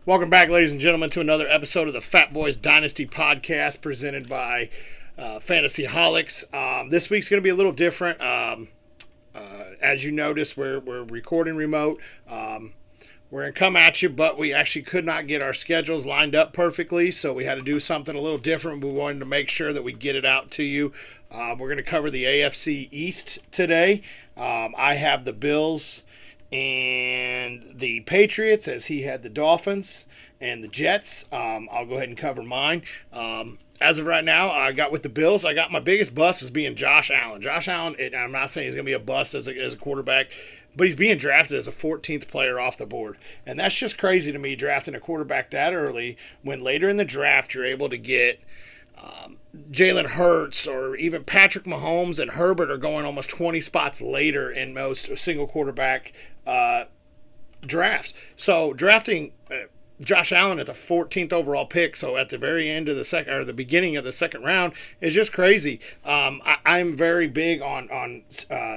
Welcome back, ladies and gentlemen, to another episode of the Fatboyz Dynasty podcast presented by Fantasy Holics. This week's going to be a little different. As you notice, we're recording remote. We're going to come at you, but we actually could not get our schedules lined up perfectly, so we had to do something a little different. We wanted to make sure that we get it out to you. We're going to cover the AFC East today. I have the Bills and the Patriots, as he had the Dolphins and the Jets. I'll go ahead and cover mine. As of right now, I got with the Bills. I got my biggest bust as being Josh Allen. Josh Allen, I'm not saying he's going to be a bust as a quarterback, but he's being drafted as a 14th player off the board. And that's just crazy to me, drafting a quarterback that early, when later in the draft you're able to get Jalen Hurts or even Patrick Mahomes and Herbert are going almost 20 spots later in most single quarterback drafts. So drafting Josh Allen at the 14th overall pick, so at the very end of the second or the beginning of the second round, is just crazy. I'm very big on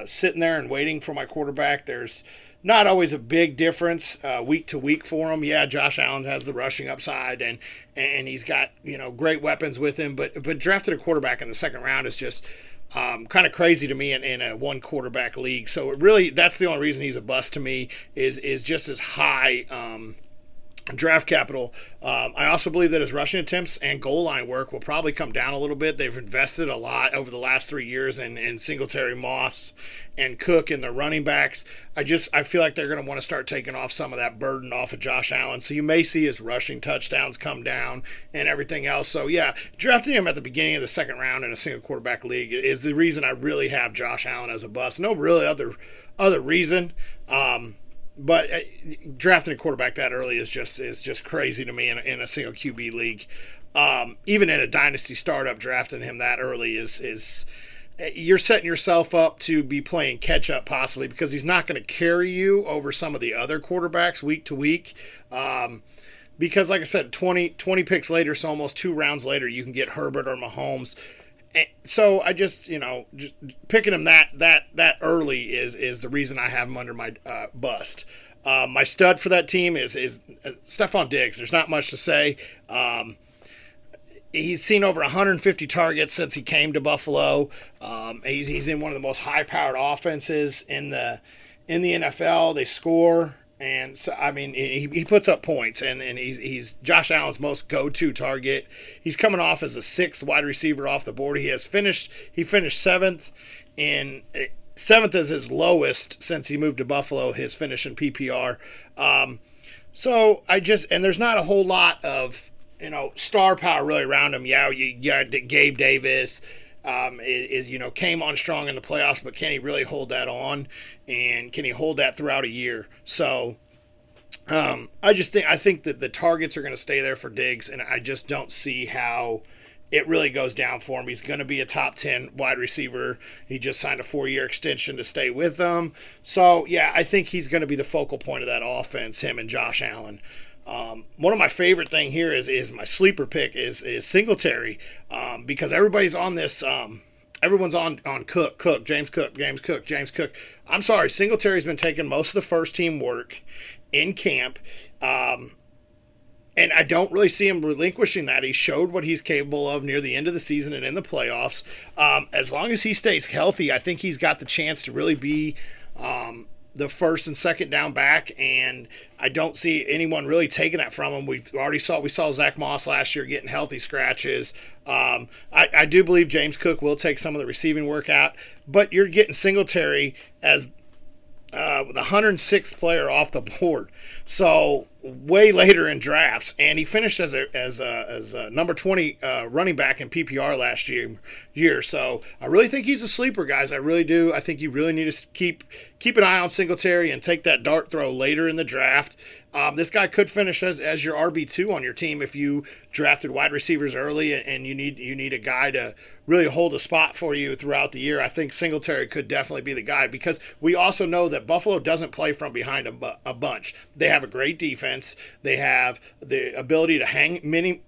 sitting there and waiting for my quarterback. There's not always a big difference week to week for him. Yeah, Josh Allen has the rushing upside and he's got great weapons with him, but drafted a quarterback in the second round is just kind of crazy to me in a one quarterback league. So it really, that's the only reason he's a bust to me is just as high draft capital. I also believe that his rushing attempts and goal line work will probably come down a little bit. They've invested a lot over the last 3 years in Singletary, Moss, and Cook and their running backs. I feel like they're going to want to start taking off some of that burden off of Josh Allen. So you may see his rushing touchdowns come down and everything else. So yeah, drafting him at the beginning of the second round in a single quarterback league is the reason I really have Josh Allen as a bust. No really other reason. But drafting a quarterback that early is just crazy to me in a single QB league. Even in a dynasty startup, drafting him that early is you're setting yourself up to be playing catch up possibly, because he's not going to carry you over some of the other quarterbacks week to week. Because like I said, 20 picks later, so almost 2 rounds later, you can get Herbert or Mahomes. So I just picking him that early is the reason I have him under my bust. My stud for that team is Stephon Diggs. There's not much to say. He's seen over 150 targets since he came to Buffalo. He's in one of the most high-powered offenses in the NFL. They score. And so, I mean, he puts up points, and he's Josh Allen's most go-to target. He's coming off as the 6th wide receiver off the board. He finished 7th, and 7th is his lowest since he moved to Buffalo, his finish in PPR. So and there's not a whole lot of star power really around him. Yeah, you got Gabe Davis. Came on strong in the playoffs, but can he really hold that on, and can he hold that throughout a year? So I think that the targets are going to stay there for Diggs, and I just don't see how it really goes down for him. He's going to be a top 10 wide receiver. He just signed a 4-year extension to stay with them. So yeah, I think he's going to be the focal point of that offense, him and Josh Allen. One of my favorite thing here is my sleeper pick is Singletary, because everybody's on this. Everyone's on James Cook. I'm sorry, Singletary's been taking most of the first team work in camp, and I don't really see him relinquishing that. He showed what he's capable of near the end of the season and in the playoffs. As long as he stays healthy, I think he's got the chance to really be the first and second down back, and I don't see anyone really taking that from him. We saw Zach Moss last year getting healthy scratches. I do believe James Cook will take some of the receiving work out, but you're getting Singletary as the 106th player off the board, so way later in drafts, and he finished as a number 20 running back in PPR last year. So I really think he's a sleeper, guys. I really do. I think you really need to keep an eye on Singletary and take that dart throw later in the draft. This guy could finish as your RB2 on your team if you drafted wide receivers early and you need a guy to really hold a spot for you throughout the year. I think Singletary could definitely be the guy, because we also know that Buffalo doesn't play from behind a bunch. They have a great defense. They have the ability to hang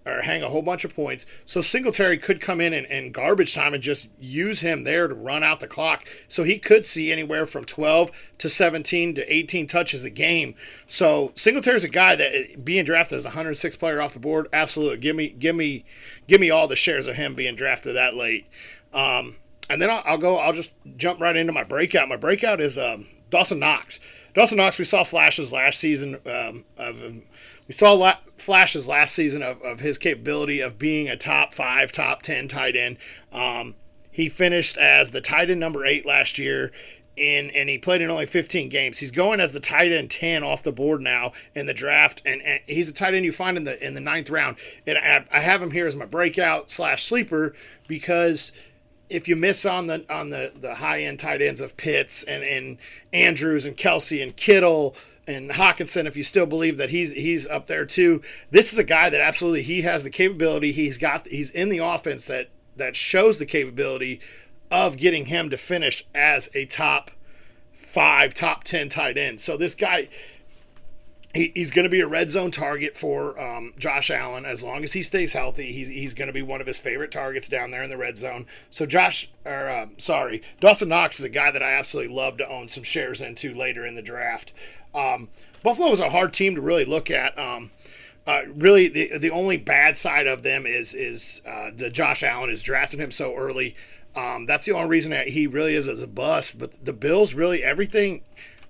a whole bunch of points. So Singletary could come in garbage time and just use him there to run out the clock. So he could see anywhere from 12 to 17 to 18 touches a game. So Singletary Singletary's a guy that being drafted as a 106th player off the board. Absolutely, give me all the shares of him being drafted that late. And then I'll just jump right into my breakout. My breakout is Dawson Knox. Dawson Knox, we saw flashes last season of his capability of being a top 5, top 10 tight end. He finished as the tight end number 8 last year, and he played in only 15 games. He's going as the tight end 10 off the board now in the draft, and he's a tight end you find in the 9th round. And I have him here as my breakout / sleeper because if you miss on the high end tight ends of Pitts and Andrews and Kelsey and Kittle and Hawkinson, if you still believe that he's up there too, this is a guy that absolutely he has the capability. He's in the offense that shows the capability of getting him to finish as a top 5, top 10 tight end. So this guy, he's going to be a red zone target for Josh Allen as long as he stays healthy. He's going to be one of his favorite targets down there in the red zone. So Dawson Knox is a guy that I absolutely love to own some shares into later in the draft. Buffalo is a hard team to really look at. Really, the only bad side of them is the Josh Allen is drafting him so early. That's the only reason that he really is as a bust. But the Bills really everything.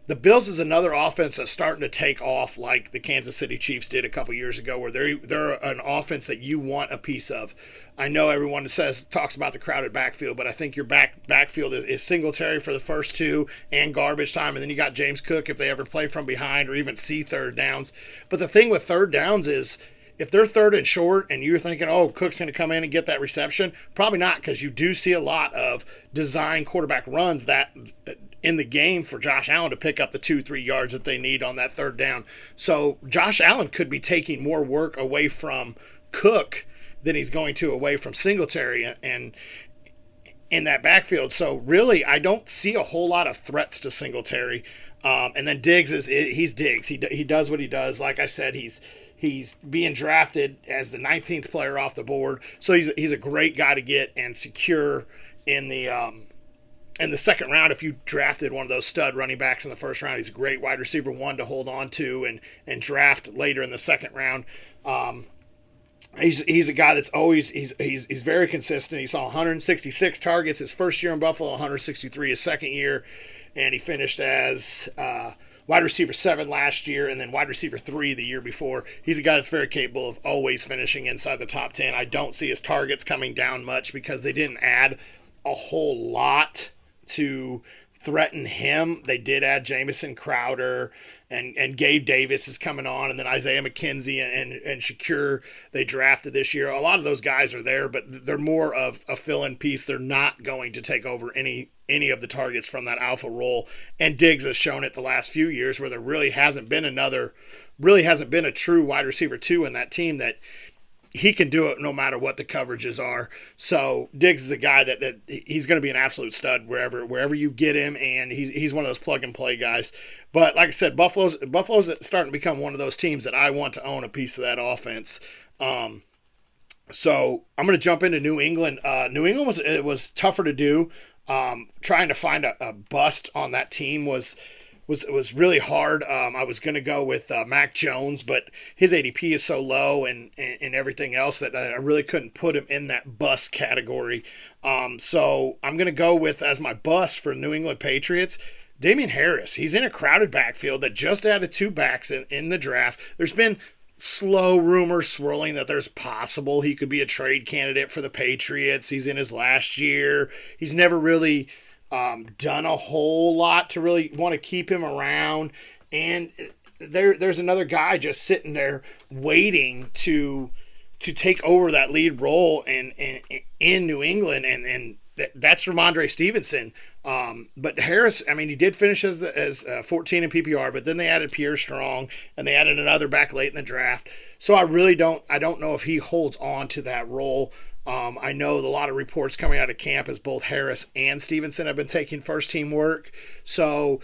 The Bills is another offense that's starting to take off like the Kansas City Chiefs did a couple years ago, where they're an offense that you want a piece of. I know everyone talks about the crowded backfield, but I think your backfield is Singletary for the first 2 and garbage time, and then you got James Cook if they ever play from behind or even see third downs. But the thing with third downs is if they're third and short and you're thinking, oh, Cook's going to come in and get that reception, probably not, because you do see a lot of design quarterback runs that in the game for Josh Allen to pick up the 2-3 yards that they need on that third down. So Josh Allen could be taking more work away from Cook than he's going to away from Singletary and in that backfield. So really, I don't see a whole lot of threats to Singletary. And then Diggs he's Diggs. He does what he does. Like I said, he's being drafted as the 19th player off the board. So he's a great guy to get and secure in the second round. If you drafted one of those stud running backs in the first round, he's a great wide receiver 1 to hold on to and draft later in the second round. He's a guy that's always he's very consistent. He saw 166 targets his first year in Buffalo, 163 his second year, and he finished as wide receiver 7 last year, and then wide receiver 3 the year before. He's a guy that's very capable of always finishing inside the top 10. I don't see his targets coming down much because they didn't add a whole lot to threaten him. They did add Jamison Crowder, and Gabe Davis is coming on, and then Isaiah McKenzie and Shakur they drafted this year. A lot of those guys are there, but they're more of a fill-in piece. They're not going to take over any of the targets from that alpha role. And Diggs has shown it the last few years where there really hasn't been a true wide receiver 2 in that team that he can do it no matter what the coverages are. So Diggs is a guy that he's going to be an absolute stud wherever you get him, and he's one of those plug and play guys. But like I said, Buffalo's starting to become one of those teams that I want to own a piece of that offense. So I'm going to jump into New England. New England was tougher to do. Trying to find a bust on that team was really hard. I was going to go with Mac Jones, but his ADP is so low and everything else that I really couldn't put him in that bust category. So I'm going to go with, as my bust for New England Patriots, Damian Harris. He's in a crowded backfield that just added 2 backs in the draft. There's been slow rumors swirling that there's possible he could be a trade candidate for the Patriots. He's in his last year. He's never really done a whole lot to really want to keep him around, and there's another guy just sitting there waiting to take over that lead role in New England, and that's Ramondre Stevenson. But Harris, I mean, he did finish as 14 in PPR, but then they added Pierre Strong, and they added another back late in the draft. So I don't know if he holds on to that role. I know a lot of reports coming out of camp as both Harris and Stevenson have been taking first-team work. So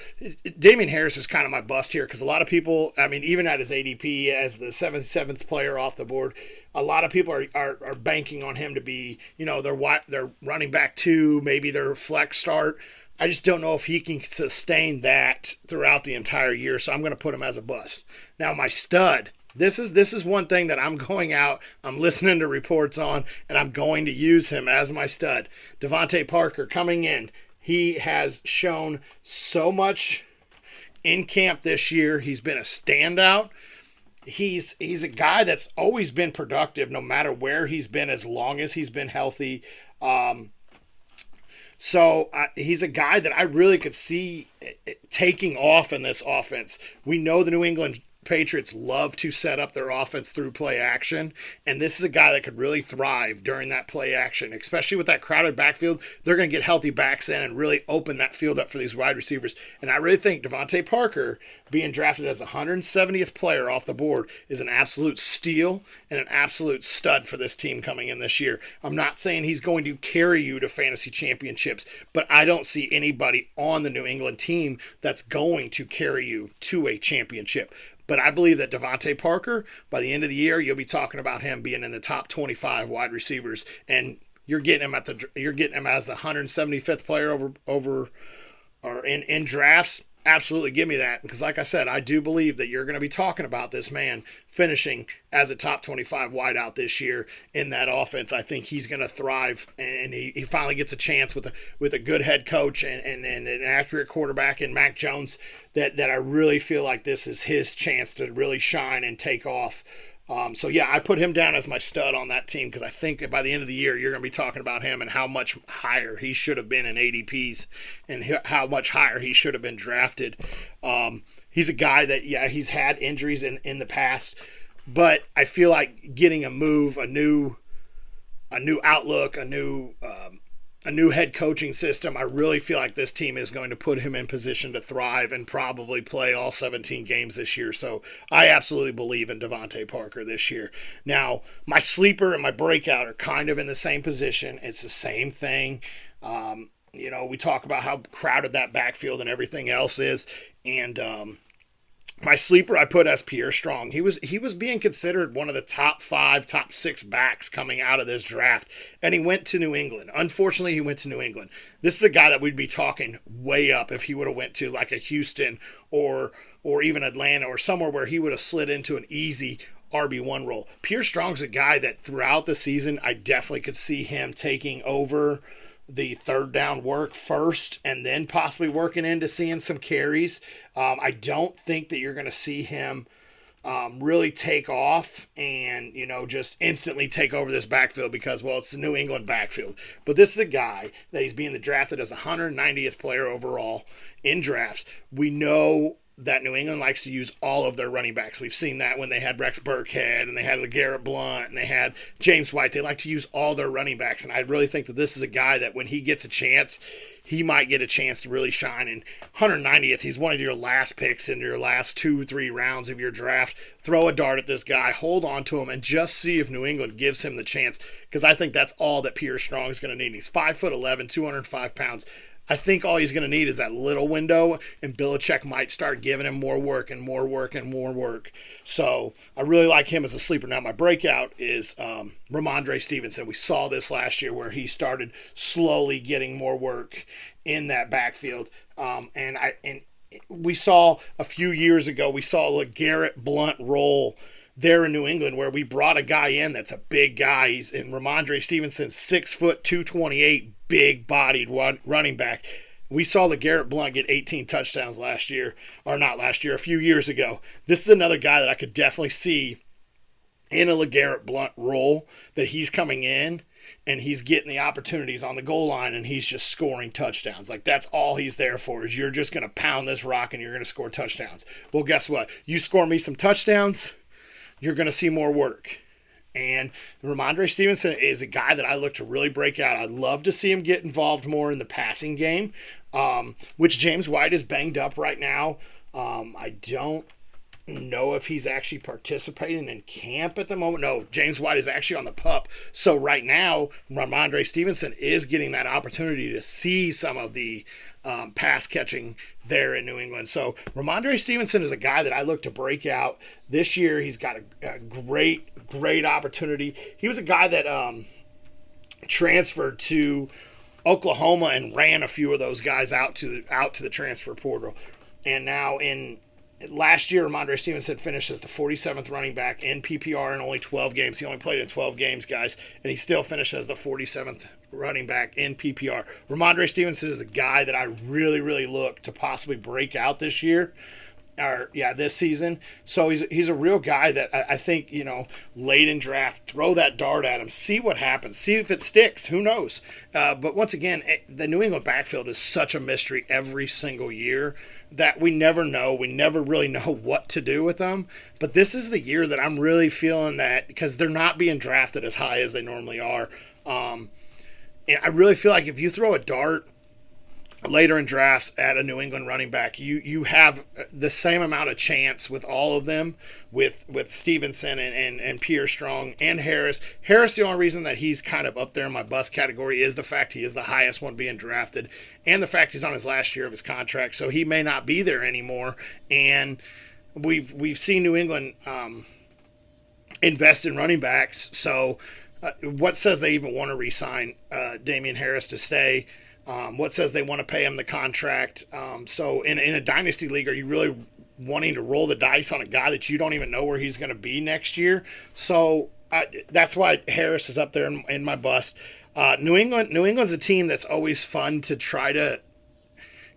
Damian Harris is kind of my bust here because a lot of people, I mean, even at his ADP as the 7th player off the board, a lot of people are banking on him to be, their running back 2, maybe their flex start. I just don't know if he can sustain that throughout the entire year, so I'm going to put him as a bust. Now, my stud, this is one thing that I'm going out, I'm listening to reports on, and I'm going to use him as my stud. Devontae Parker coming in. He has shown so much in camp this year. He's been a standout. He's a guy that's always been productive no matter where he's been, as long as he's been healthy. So he's a guy that I really could see taking off in this offense. We know the New England Patriots love to set up their offense through play action, and this is a guy that could really thrive during that play action, especially with that crowded backfield. They're going to get healthy backs in and really open that field up for these wide receivers. And I really think Devontae Parker being drafted as the 170th player off the board is an absolute steal and an absolute stud for this team coming in this year. I'm not saying he's going to carry you to fantasy championships, but I don't see anybody on the New England team that's going to carry you to a championship. But I believe that Devontae Parker, by the end of the year, you'll be talking about him being in the top 25 wide receivers, and you're getting him as the 175th player over or in drafts. Absolutely, give me that, because like I said, I do believe that you're going to be talking about this man finishing as a top 25 wideout this year in that offense. I think he's going to thrive, and he finally gets a chance with a good head coach and an accurate quarterback in Mac Jones that I really feel like this is his chance to really shine and take off. So, yeah, I put him down as my stud on that team because I think by the end of the year, you're going to be talking about him and how much higher he should have been in ADPs and how much higher he should have been drafted. He's a guy that, yeah, he's had injuries in the past, but I feel like getting a move, a new outlook, a new head coaching system, I really feel like this team is going to put him in position to thrive and probably play all 17 games this year. So I absolutely believe in Devontae Parker this year. Now, my sleeper and my breakout are kind of in the same position. It's the same thing. We talk about how crowded that backfield and everything else is. And my sleeper I put as Pierre Strong. He was being considered one of the top 5, top 6 backs coming out of this draft, and he went to New England. Unfortunately, he went to New England. This is a guy that we'd be talking way up if he would have went to like a Houston or even Atlanta or somewhere where he would have slid into an easy RB1 role. Pierre Strong's a guy that throughout the season I definitely could see him taking over the third down work first and then possibly working into seeing some carries. I don't think that you're going to see him really take off and, just instantly take over this backfield because, well, it's the New England backfield. But this is a guy that he's being drafted as 190th player overall in drafts. We know that New England likes to use all of their running backs. We've seen that when they had Rex Burkhead and they had LeGarrette Blount and they had James White. They like to use all their running backs, and I really think that this is a guy that when he gets a chance, he might get a chance to really shine. And 190th, he's one of your last picks in your last 2-3 rounds of your draft. Throw a dart at this guy, hold on to him, and just see if New England gives him the chance, because I think that's all that Pierre Strong is going to need. He's 5'11", 205 pounds. I think all he's going to need is that little window, and Belichick might start giving him more work and more work and more work. So I really like him as a sleeper. Now, my breakout is Ramondre Stevenson. We saw this last year where he started slowly getting more work in that backfield. And we saw a few years ago, we saw LeGarrette Blount role there in New England where we brought a guy in that's a big guy. He's in Ramondre Stevenson, 6 foot, 228, big-bodied running back. We saw LeGarrette Blount get 18 touchdowns a few years ago. This is another guy that I could definitely see in a LeGarrette Blount role, that he's coming in and he's getting the opportunities on the goal line and he's just scoring touchdowns. Like, that's all he's there for, is you're just going to pound this rock and you're going to score touchdowns. Well, guess what? You score me some touchdowns, you're going to see more work. And Ramondre Stevenson is a guy that I look to really break out. I'd love to see him get involved more in the passing game, which James White is banged up right now. I don't know if he's actually participating in camp at the moment. No, James White is actually on the PUP. So right now, Ramondre Stevenson is getting that opportunity to see some of the pass catching there in New England. So Ramondre Stevenson is a guy that I look to break out this year. He's got a great opportunity. He was a guy that transferred to Oklahoma and ran a few of those guys out to the transfer portal. And now in last year, Ramondre Stevenson finished as the 47th running back in PPR in only 12 games. He only played in 12 games, guys, and he still finished as the 47th running back in PPR. Ramondre Stevenson is a guy that I really, really look to possibly break out this year. This season. So he's a real guy that I think, late in draft, throw that dart at him, see what happens, see if it sticks. Who knows? But once again, the New England backfield is such a mystery every single year that we never know. We never really know what to do with them. But this is the year that I'm really feeling that, because they're not being drafted as high as they normally are. And I really feel like if you throw a dart later in drafts at a New England running back, you have the same amount of chance with all of them, with Stevenson and Pierre Strong and Harris. Harris, the only reason that he's kind of up there in my bust category is the fact he is the highest one being drafted, and the fact he's on his last year of his contract, so he may not be there anymore. And we've seen New England invest in running backs, so what says they even want to re-sign Damian Harris to stay? What says they want to pay him the contract? So in a dynasty league, are you really wanting to roll the dice on a guy that you don't even know where he's going to be next year? So that's why Harris is up there in my bust. New England's a team that's always fun to try to.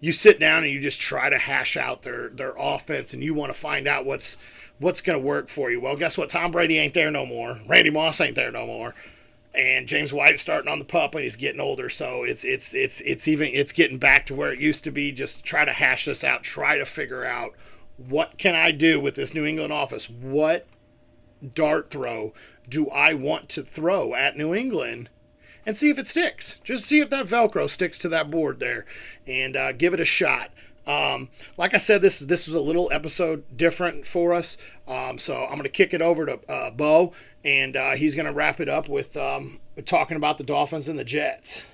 You sit down and you just try to hash out their offense, and you want to find out what's going to work for you. Well, guess what? Tom Brady ain't there no more. Randy Moss ain't there no more. And James White's starting on the pup, and he's getting older, so it's getting back to where it used to be. Just try to hash this out, try to figure out what can I do with this New England offense. What dart throw do I want to throw at New England, and see if it sticks. Just see if that Velcro sticks to that board there, and give it a shot. Like I said, this was a little episode different for us, so I'm going to kick it over to Bo, and he's going to wrap it up with talking about the Dolphins and the Jets.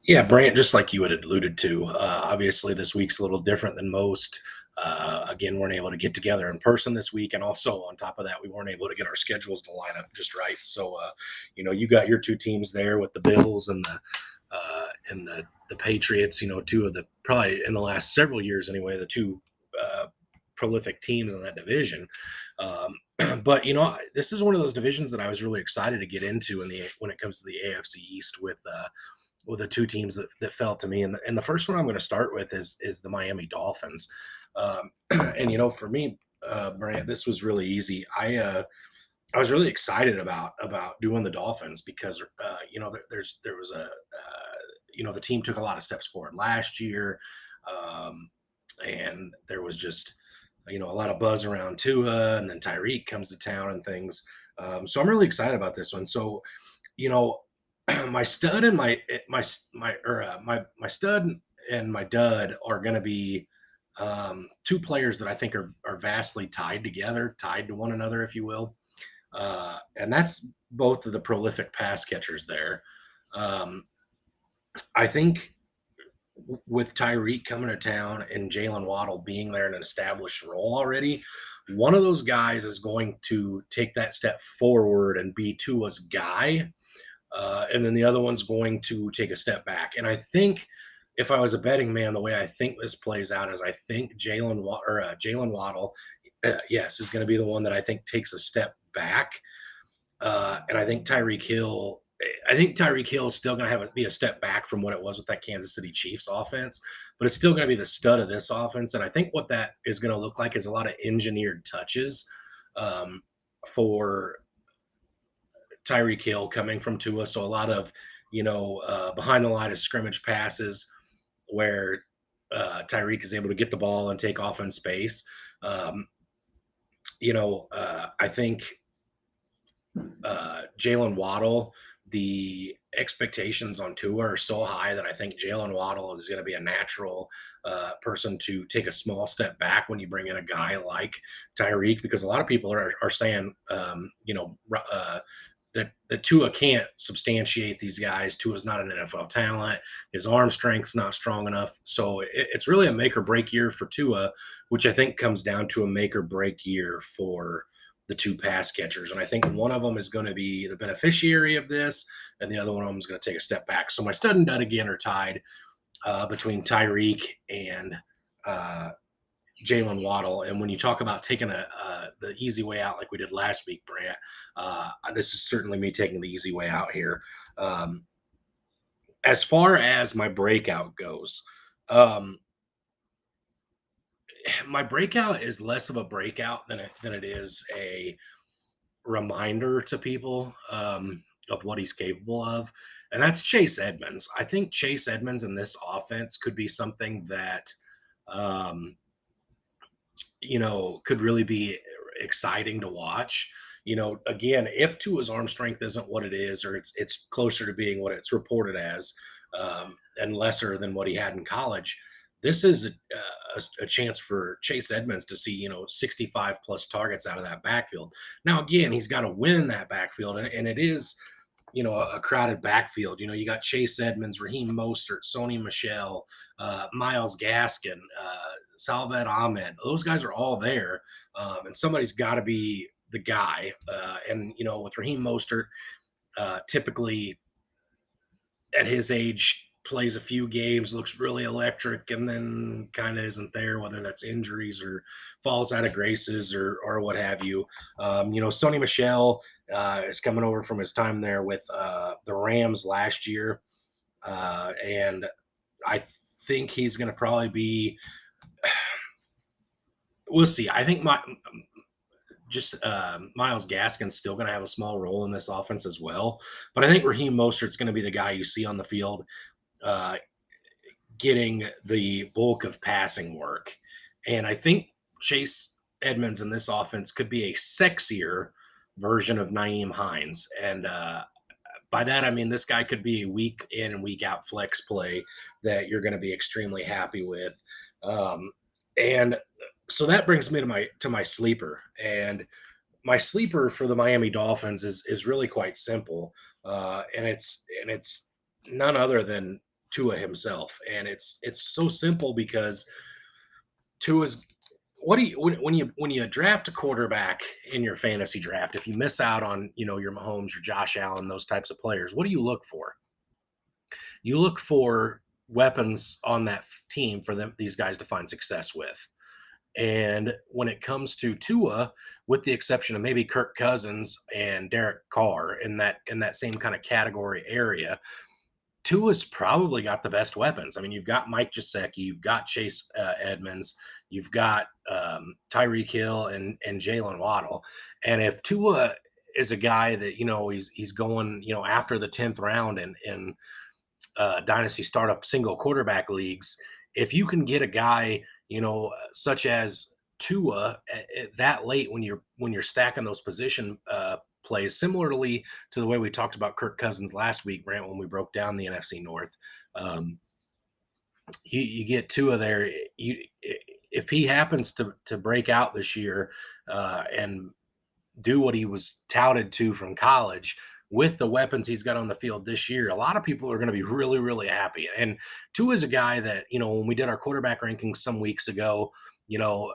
Yeah, Brant, just like you had alluded to, obviously this week's a little different than most. Again, weren't able to get together in person this week, and also on top of that, we weren't able to get our schedules to line up just right. So, you got your two teams there with the Bills and the Patriots. Two of the, probably in the last several years anyway, the two prolific teams in that division. But this is one of those divisions that I was really excited to get into when it comes to the AFC East with the two teams that fell to me. And the first one I'm going to start with is the Miami Dolphins. And for me, Brant, this was really easy. I was really excited about doing the Dolphins because there was the team took a lot of steps forward last year, and there was just a lot of buzz around Tua, and then Tyreek comes to town and things. So I'm really excited about this one. So my stud and my stud and my dud are going to be two players that I think are vastly tied to one another, if you will. And that's both of the prolific pass catchers there. I think with Tyreek coming to town and Jalen Waddle being there in an established role already, one of those guys is going to take that step forward and be Tua's guy. And then the other one's going to take a step back. And I think if I was a betting man, the way I think this plays out is I think Jalen Waddle, is going to be the one that I think takes a step back. And I think Tyreek Hill is still going to be a step back from what it was with that Kansas City Chiefs offense, but it's still going to be the stud of this offense. And I think what that is going to look like is a lot of engineered touches for Tyreek Hill coming from Tua. So a lot of, behind the line of scrimmage passes where Tyreek is able to get the ball and take off in space. I think Jalen Waddle, the expectations on Tua are so high that I think Jalen Waddle is going to be a natural person to take a small step back when you bring in a guy like Tyreek, because a lot of people are saying, that Tua can't substantiate these guys. Tua's not an NFL talent. His arm strength's not strong enough. So it's really a make or break year for Tua, which I think comes down to a make or break year for the two pass catchers. And I think one of them is going to be the beneficiary of this, and the other one of them is going to take a step back. So my stud and dud again are tied between Tyreek and Jalen Waddle. And when you talk about taking the easy way out like we did last week, Brant, this is certainly me taking the easy way out here. As far as my breakout goes, my breakout is less of a breakout than it is a reminder to people of what he's capable of, and that's Chase Edmonds. I think Chase Edmonds in this offense could be something that um, could really be exciting to watch. Again, if Tua's arm strength isn't what it is, or it's closer to being what it's reported as, and lesser than what he had in college, this is a chance for Chase Edmonds to see 65 plus targets out of that backfield. Now, again, he's got to win that backfield, and it is a crowded backfield. You got Chase Edmonds, Raheem Mostert, Sony Michel, Miles Gaskin, Salved Ahmed. Those guys are all there, and somebody's got to be the guy. And with Raheem Mostert, typically at his age, plays a few games, looks really electric, and then kind of isn't there, whether that's injuries or falls out of graces or what have you. Sony Michel is coming over from his time there with the Rams last year, and I think he's going to probably be. We'll see. I think Miles Gaskin's still going to have a small role in this offense as well, but I think Raheem Mostert's going to be the guy you see on the field, getting the bulk of passing work. And I think Chase Edmonds in this offense could be a sexier version of Nyheim Hines. And by that, I mean this guy could be a week in and week out flex play that you're going to be extremely happy with. And so that brings me to my sleeper. And my sleeper for the Miami Dolphins is really quite simple. And it's none other than Tua himself. And it's so simple because Tua's when you draft a quarterback in your fantasy draft, if you miss out on, your Mahomes, your Josh Allen, those types of players, what do you look for? You look for weapons on that team for these guys to find success with. And when it comes to Tua, with the exception of maybe Kirk Cousins and Derek Carr in that same kind of category area, Tua's probably got the best weapons. I mean, you've got Mike Gesicki, you've got Chase Edmonds, you've got Tyreek Hill and Jalen Waddle. And if Tua is a guy that he's going after the 10th round in dynasty startup single quarterback leagues, if you can get a guy such as Tua that late when you're stacking those position plays, similarly to the way we talked about Kirk Cousins last week, Brant, when we broke down the NFC North. You get Tua there. If he happens to break out this year and do what he was touted to from college with the weapons he's got on the field this year, a lot of people are going to be really, really happy. And Tua is a guy that, when we did our quarterback rankings some weeks ago,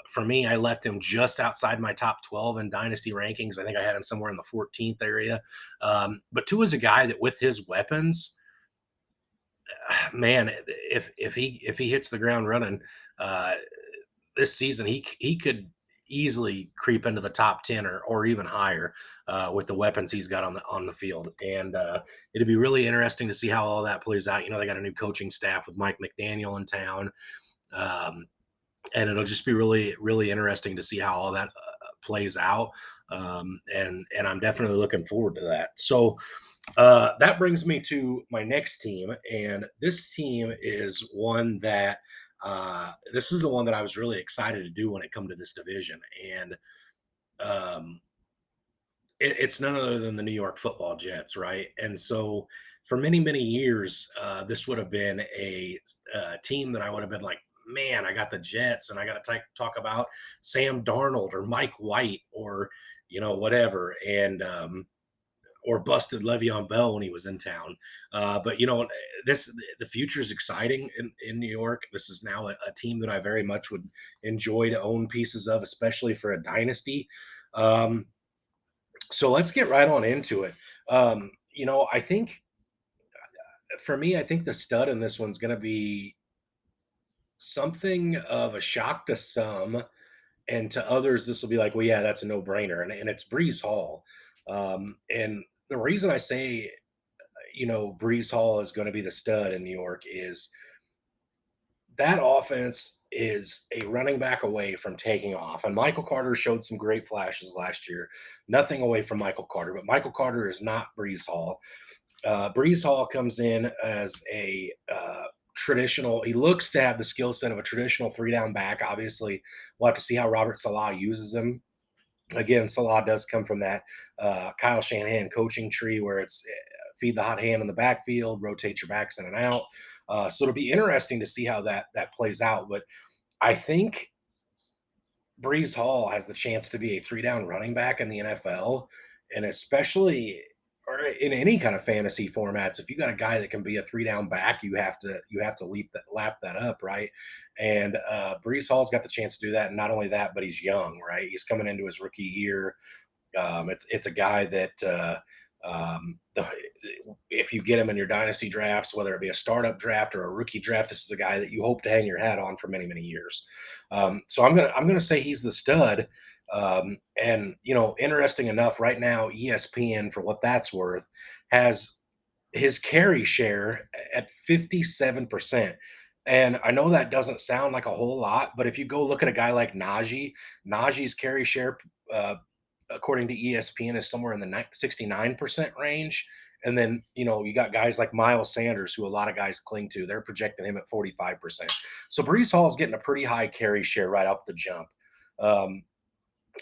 for me, I left him just outside my top 12 in dynasty rankings. I think I had him somewhere in the 14th area. But Tua is a guy that with his weapons, man, if he hits the ground running this season, he could easily creep into the top 10 or even higher with the weapons he's got on the field. And it'd be really interesting to see how all that plays out. They got a new coaching staff with Mike McDaniel in town. And it'll just be really, really interesting to see how all that plays out. And I'm definitely looking forward to that. So that brings me to my next team. And this team is one that this is the one that I was really excited to do when it come to this division. And it's none other than the New York Football Jets, right? And so for many, many years, this would have been a team that I would have been like, man, I got the Jets, and I got to talk about Sam Darnold or Mike White or, whatever. And or busted Le'Veon Bell when he was in town. But the future is exciting in New York. This is now a team that I very much would enjoy to own pieces of, especially for a dynasty. So let's get right on into it. I think for me, I think the stud in this one's going to be something of a shock to some, and to others, this will be like, well, yeah, that's a no brainer. And it's Breeze Hall. And the reason I say, Breeze Hall is going to be the stud in New York is that offense is a running back away from taking off. And Michael Carter showed some great flashes last year. Nothing away from Michael Carter, but Michael Carter is not Breeze Hall. Breeze Hall comes in as a traditional. He looks to have the skill set of a traditional three down back. Obviously, we'll have to see how Robert Salah uses him. Again, Salah does come from that Kyle Shanahan coaching tree where it's feed the hot hand in the backfield, rotate your backs in and out. So it'll be interesting to see how that plays out. But I think Breeze Hall has the chance to be a three down running back in the NFL, and especially or in any kind of fantasy formats. If you got a guy that can be a three down back, you have to lap that up, right? And Breeze Hall's got the chance to do that. And not only that, but he's young, right? He's coming into his rookie year. It's a guy that if you get him in your dynasty drafts, whether it be a startup draft or a rookie draft, this is a guy that you hope to hang your hat on for many many years. So I'm gonna say he's the stud. And interesting enough, right now ESPN, for what that's worth, has his carry share at 57%. And I know that doesn't sound like a whole lot, but if you go look at a guy like Najee's carry share, uh, according to ESPN, is somewhere in the 69% range. And then, you got guys like Miles Sanders, who a lot of guys cling to. They're projecting him at 45%. So Brees Hall is getting a pretty high carry share right off the jump. Um,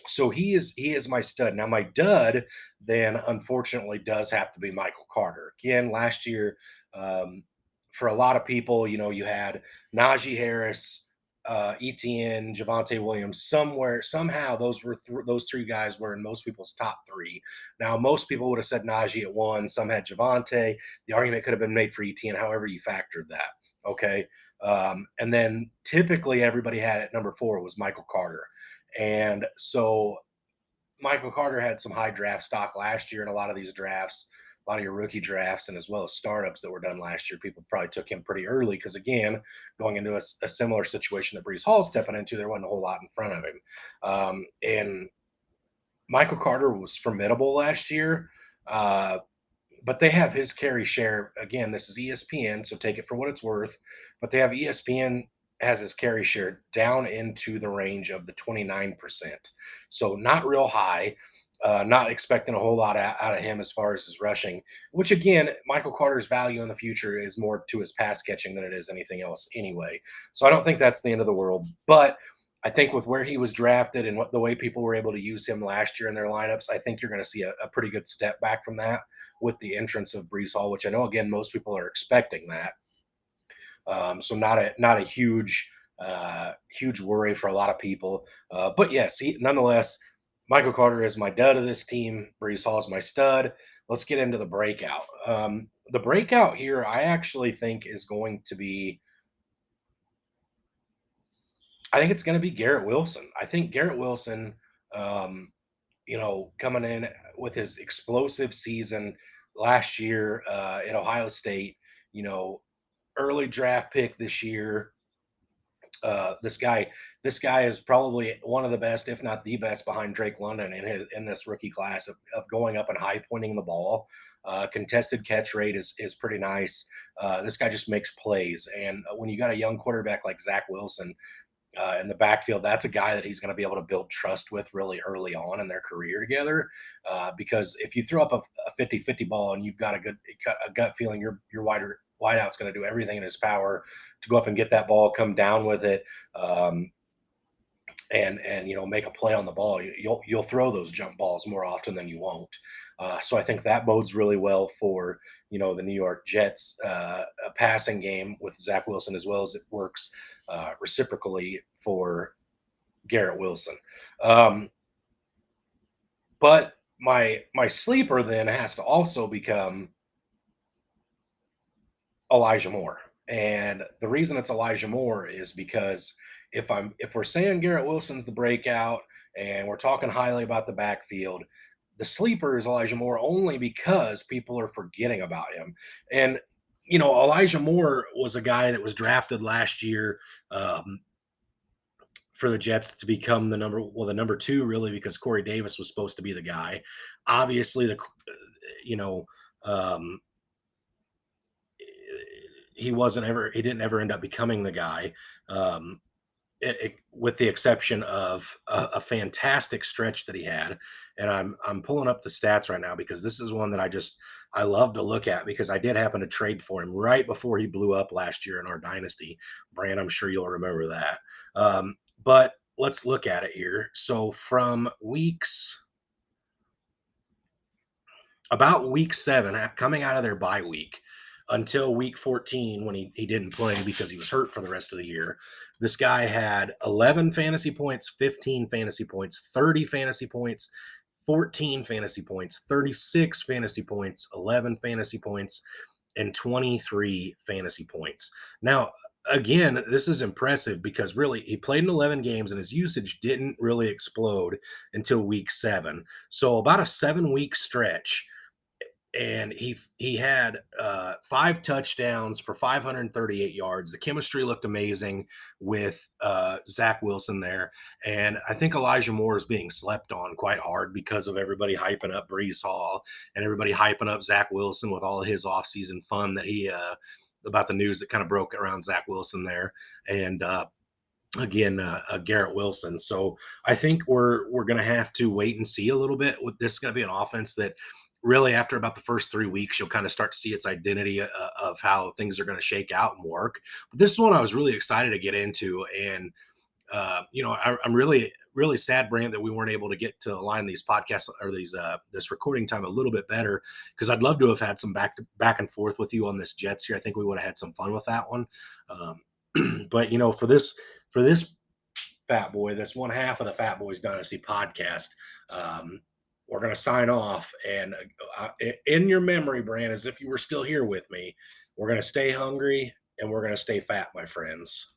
so he is my stud. Now my dud then unfortunately does have to be Michael Carter. Again, last year, um, for a lot of people, you had Najee Harris, ETN, Javante Williams. Somehow those three guys were in most people's top three. Now most people would have said Najee at one. Some had Javante. The argument could have been made for ETN. However you factored that. Okay. And then typically everybody had at number four was Michael Carter. And so Michael Carter had some high draft stock last year in a lot of these drafts, a lot of your rookie drafts, and as well as startups that were done last year. People probably took him pretty early because, again, going into a similar situation that Brees Hall's stepping into, there wasn't a whole lot in front of him. And Michael Carter was formidable last year. But they have his carry share. Again, this is ESPN, so take it for what it's worth. But they have ESPN has his carry share down into the range of the 29%. So not real high. Not expecting a whole lot out of him as far as his rushing, which again, Michael Carter's value in the future is more to his pass catching than it is anything else anyway. So I don't think that's the end of the world. But I think with where he was drafted and the way people were able to use him last year in their lineups, I think you're going to see a pretty good step back from that with the entrance of Brees Hall, which I know again most people are expecting that. So not a huge worry for a lot of people. But yes, nonetheless, Michael Carter is my dud of this team. Brees Hall is my stud. Let's get into the breakout. The breakout here, I actually think is going to be. I think it's going to be Garrett Wilson. I think Garrett Wilson, coming in with his explosive season last year at Ohio State, you know, early draft pick this year. Uh, this guy, this guy is probably one of the best, if not the best, behind Drake London in this rookie class of going up and high pointing the ball. Contested catch rate is pretty nice. This guy just makes plays, and when you got a young quarterback like Zach Wilson in the backfield, that's a guy that he's going to be able to build trust with really early on in their career together. Because if you throw up a 50-50 ball and you've got a gut feeling your wideout's going to do everything in his power to go up and get that ball, come down with it, and make a play on the ball, you'll throw those jump balls more often than you won't. So I think that bodes really well for the New York Jets a passing game with Zach Wilson, as well as it works reciprocally for Garrett Wilson. Um, but my sleeper then has to also become Elijah Moore. And the reason it's Elijah Moore is because if we're saying Garrett Wilson's the breakout and we're talking highly about the backfield, the sleeper is Elijah Moore only because people are forgetting about him. And, you know, Elijah Moore was a guy that was drafted last year for the Jets to become the number two, really, because Corey Davis was supposed to be the guy. Obviously, you know, um, he didn't ever end up becoming the guy. Um, with the exception of a fantastic stretch that he had. And I'm pulling up the stats right now because this is one that I love to look at because I did happen to trade for him right before he blew up last year in our dynasty. Brand, I'm sure you'll remember that. But let's look at it here. So from week 7, coming out of their bye week, until week 14 when he didn't play because he was hurt for the rest of the year. This guy had 11 fantasy points, 15 fantasy points, 30 fantasy points, 14 fantasy points, 36 fantasy points, 11 fantasy points, and 23 fantasy points. Now, again, this is impressive because really he played in 11 games and his usage didn't really explode until week 7. So about a 7-week stretch, and he had 5 touchdowns for 538 yards. The chemistry looked amazing with Zach Wilson there, and I think Elijah Moore is being slept on quite hard because of everybody hyping up Brees Hall and everybody hyping up Zach Wilson with all of his offseason fun that he about the news that kind of broke around Zach Wilson there, and again, Garrett Wilson. So I think we're going to have to wait and see a little bit. With this, going to be an offense that really, after about the first 3 weeks, you'll kind of start to see its identity of how things are going to shake out and work. But this is one I was really excited to get into, and you know, I'm really really sad, Brand, that we weren't able to get to align these podcasts or this recording time a little bit better, because I'd love to have had some back and forth with you on this Jets here. I think we would have had some fun with that one. But you know, for this Fat Boy, this one half of the Fatboyz Dynasty podcast, we're going to sign off. And in your memory, Brand, as if you were still here with me, we're going to stay hungry and we're going to stay fat, my friends.